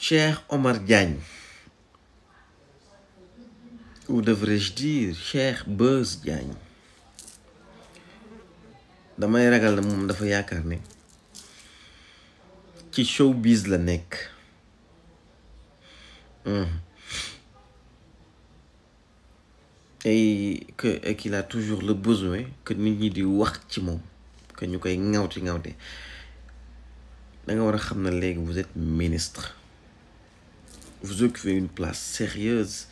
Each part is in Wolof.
Cheikh Omar Diagne, ou devrais-je dire Cheikh Buzz Diagne, damay ragal na moom dafa yaakaar ne ci showbiz la nekk. Et qu'il a toujours le besoin que nit ñi di wax ci moom, que ñu koy ŋawti da nga war a xam ne léegi vous êtes ministre, vous occupez une place sérieuse,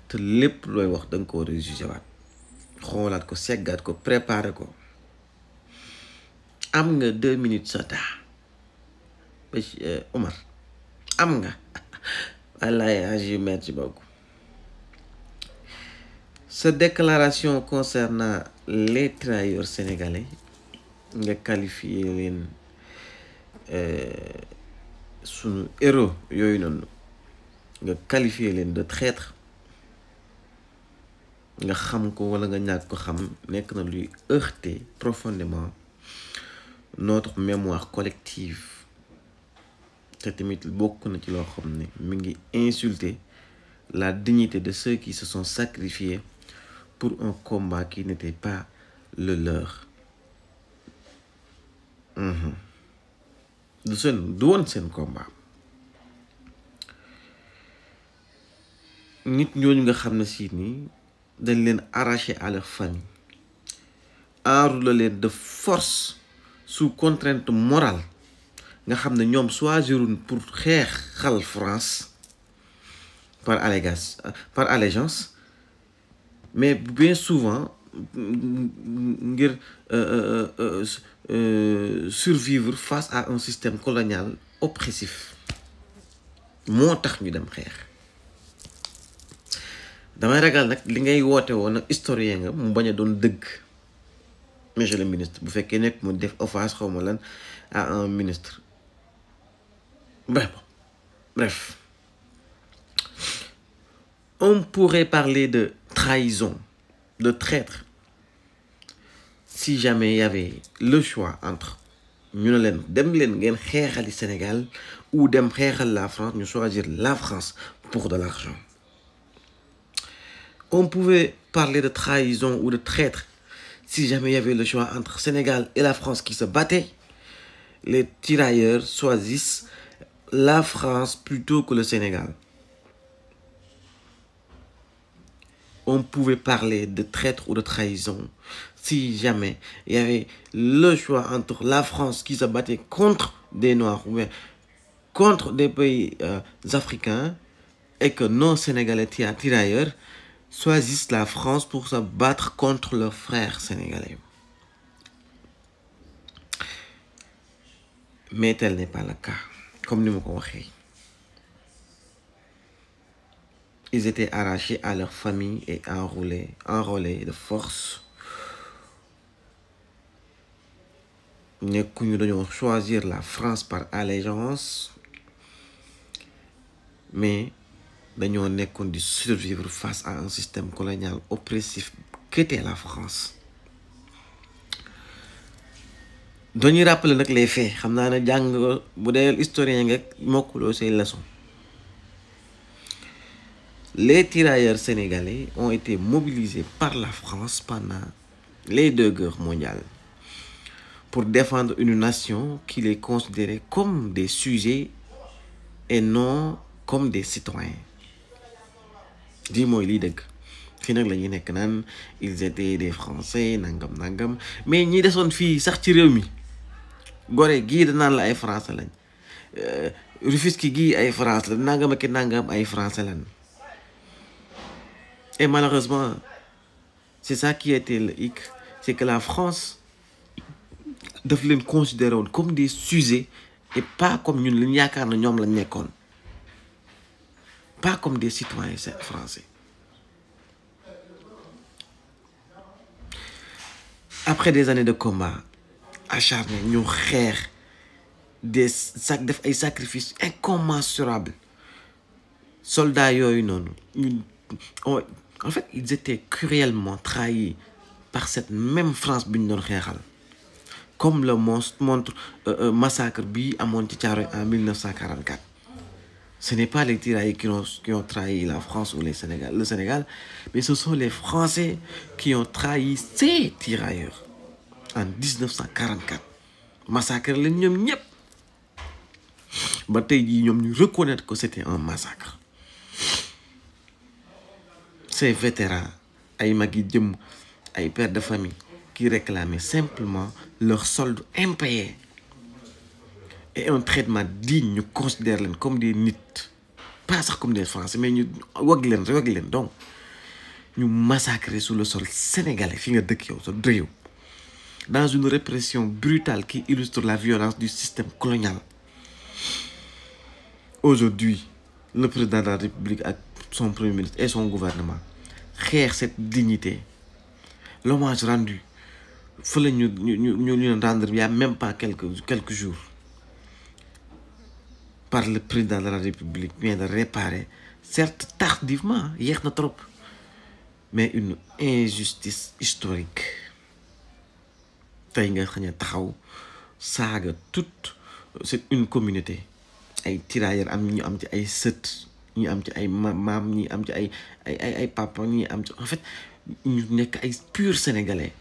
te lépp looy wax da nga ko war a jugé waat, xoolaat ko, seggaat ko, préparer ko. am nga 2 minutes sa taa Omar, am nga wallahi merci beaucoup. Cette déclaration concernant les travailleurs sénégalais, nga qualifié leen sunu héros yooyu noonu, nga qualifié leen de traître, nga xam ko wala nga ñàkk ko xam, nekk na luy heurter profondément notre mémoire collective. te tamit bokk na ci loo xam ne mi ngi insulter la dignité de ceux qui se sont sacrifiés pour un combat qui n'était pas le leur. du woon seen combat. nit ñooñu nga xam ne si nii dañ leen arraché à leur famille, enrôler leen de force sous contrainte morale, nga xam ne ñoom choisiruñ pour xeexal France par allégeance, mais bien souvent ngir survivre face à un système colonial oppressif moo tax ñu dem xeex. damay ragal nag li ngay woote woon nag historien nga mu bañ a doon dëgg, monsieur le ministre, bu fekkee nekk mu def offense xaw ma lan à un ministre. Bref, on pourrait parler de trahison, de traître, si jamais il y avait le choix entre ñu ne leen dem leen ngeen xeexali Sénégal ou dem xeexal la France, ñu choisir la France pour de l'argent. On pouvait parler de trahison ou de traître si jamais il y avait le choix entre Sénégal et la France qui se battaient. Les tirailleurs choisissent la France plutôt que le Sénégal. On pouvait parler de traître ou de trahison si jamais il y avait le choix entre la France qui se battait contre des Noirs ou bien contre des pays africains, et que nos Sénégalais tirailleurs choisissent la France pour se battre contre leurs frères sénégalais. Mais tel n'est pas le cas. Comme nous l'avons dit, ils étaient arrachés à leur famille et enrôlés de force. Nous devons choisir la France par allégeance, mais nous devons survivre face à un système colonial oppressif qu'était la France. Dañuy rappeler nag les faits, xam naa ne jàng bu dee historien nga mokkuloo say leçons. Les tirailleurs sénégalais ont été mobilisés par la France pendant les 2 guerres mondiales pour défendre une nation qui les considérait comme des sujets et non comme des citoyens. Di mooy lii dëgg. Fii nag la ñuy nekk naan ils étaient des Français nangam mais ñi desoon fii sax ci réew mi Gorée gii da naan la ay français lañ, Rufisque gii ay français la, nangam ay français lañ. Et malheureusement c'est ça qui était le hic, c'est que la France daf leen considéré woon comme des sujets et pas comme ñun li ñu yaakaar na ñoom lañ nekkoon, pas comme des citoyens français. Après des années de combat acharné, ñu xeex def ay sacrifices incommensurables. Soldats yooyu noonu en fait ils étaient cruellement trahis par cette même France bi ñu doon xeexal, comme le montre massacre bi amoon ci Thiaroye en 1944. Ce n'est pas les tirailleurs qui ont trahi la France ou le Sénégal, mais ce sont les Français qui ont trahi ces tirailleurs en 1944. Massacre les ñoom ñep. Ba tay ji ñoom ñu reconnaître que c'était un massacre. Ces vétérans, ay magi jëm, ay pères de famille qui réclamaient simplement leur solde impayé et un traitement digne, nous considérons comme des nits, pas ça comme des Français, mais nous waglen. Donc, nous massacrer sous le sol sénégalais, dans une répression brutale qui illustre la violence du système colonial. Aujourd'hui, le président de la République, son premier ministre et son gouvernement xeex cette dignité. L'hommage rendu, nous rendre il y a même pas quelques jours par le président de la République vient de réparer, certes tardivement, hier trop, mais une injustice historique. Tey nga xañ a taxaw saaga toute c'est une communauté ay tirailleurs am ñu am ci ay sët ñi am ci ay maam ñi am ci ay papa ñi am ci en fait ñu nekk ay purs sénégalais.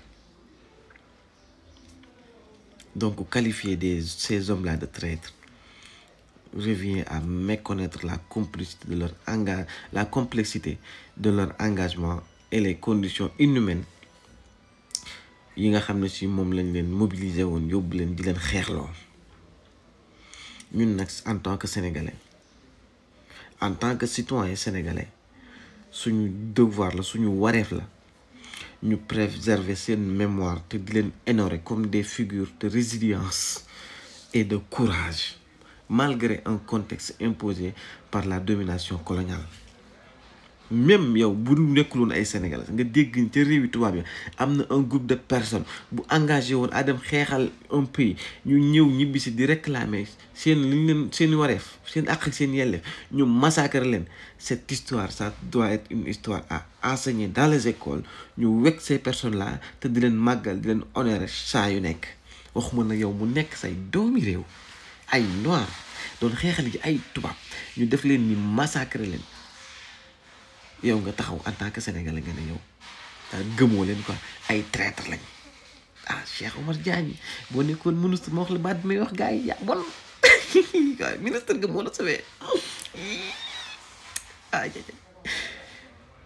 Donc qualifier ces hommes-là de traîtres revient à méconnaître la complexité de leur engagement et les conditions inhumaines yi nga xam ne si moom lañ leen mobiliser woon yóbbu leen di leen xeexloo. Ñun nag en tant que sénégalais en tant que citoyen sénégalais suñu devoir la suñu wareef la ñu préserver seen mémoire te di leen honorer comme des figures de résilience et de courage malgré un contexte imposé par la domination coloniale. Même yow bu nekkuloon ay sénégalais nga dégg ci réewi tubaab yi am na un groupe de personnes bu engagé woon à dem xeexal un pays ñu ñëw ñibbisi di réclamer seen liñ leen seen wareef seen àq ak seen yelleef ñu massacrer leen. Cette histoire ça doit être une histoire à enseigner dans les écoles ñu wekk ces personnes là te di leen màggal di leen honorer saa yu nekk. Waxuma na yow mu nekk say doomi réew ay noir doon xeexal ji ay tubaab ñu def leen ni massacrer leen. Yow nga taxaw en tant que sénégalais nga ne yow gëmoo leen quoi ay traître lañ. Cheikh Omar Diagne boo nekkoon ministre ma wax la baat may wax gars yi yaa bon ministre nga moo la sawee.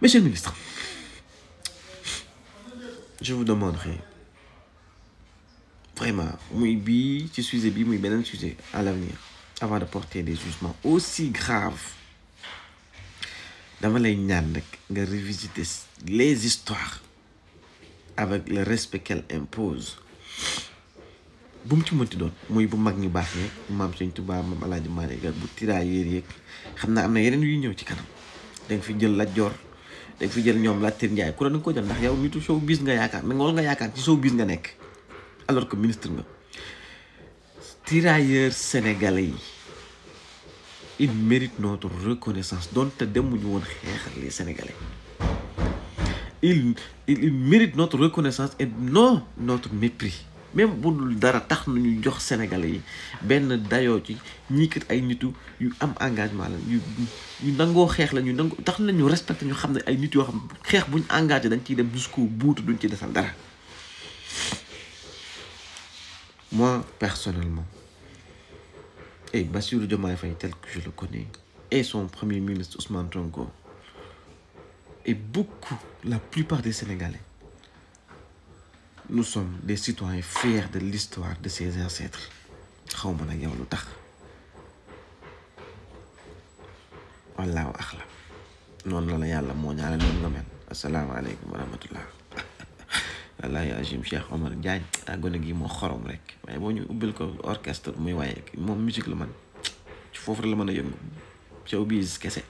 Monsieur le ministre, je vous demanderai vraiment ci sujet bi muy beneen sujet à l'avenir avant de porter des jugements aussi graves. Dama lay ñaan rek nga revisiter les histoires avec le respect qu'elles imposent. Bu mu ci mënti doon muy bu mag ñu baax ñeeg maam Sëñ Tuubaa maam Alaaji Maalik ak bu tirailleurs yeeg xam naa am na yeneen yu ñëw ci kanam. Da nga fi jël Lat Joor da nga fi jël ñoom Latir Njaay ku ne da nga ko jël ndax yow nitu showbiz nga yaakaar mais nga yaakaar ci showbiz nga nekk alors que ministre nga. Tirailleurs sénégalais yi ils méritent notre reconnaissance donte demuñu woon xeexal les Sénégalais. Ils méritent notre reconnaissance et non notre mépris. Même bu dul dara tax nañu jox Sénégalais yi benn dayoo ci ñii kat ay nitu yu am engagement la yu nangoo xeex la ñu nangoo tax nañu respecté ñu xam ne ay nit yoo xam xeex buñ engagé dañ ciy dem jusqu'au bout duñ ci desal dara. Moi personnellement et Bassirou Diomaye Faye tel que je le connais et son premier ministre Ousmane Sonko et beaucoup, la plupart des Sénégalais, nous sommes des citoyens fiers de l'histoire de ses ancêtres. xawma nag yow lu tax wallaahu axlam noonu la yàlla moo ñaale noonu nga mel. Asalaamaaleykum wa rahmatullah. wallaahi agim Cheikh Omar Diagne gone gi moo xorom rek waaye boo ñu ubbil ko orchestre muy waaye moom musique la man ci foofu la mën a yëngu showbiz kese.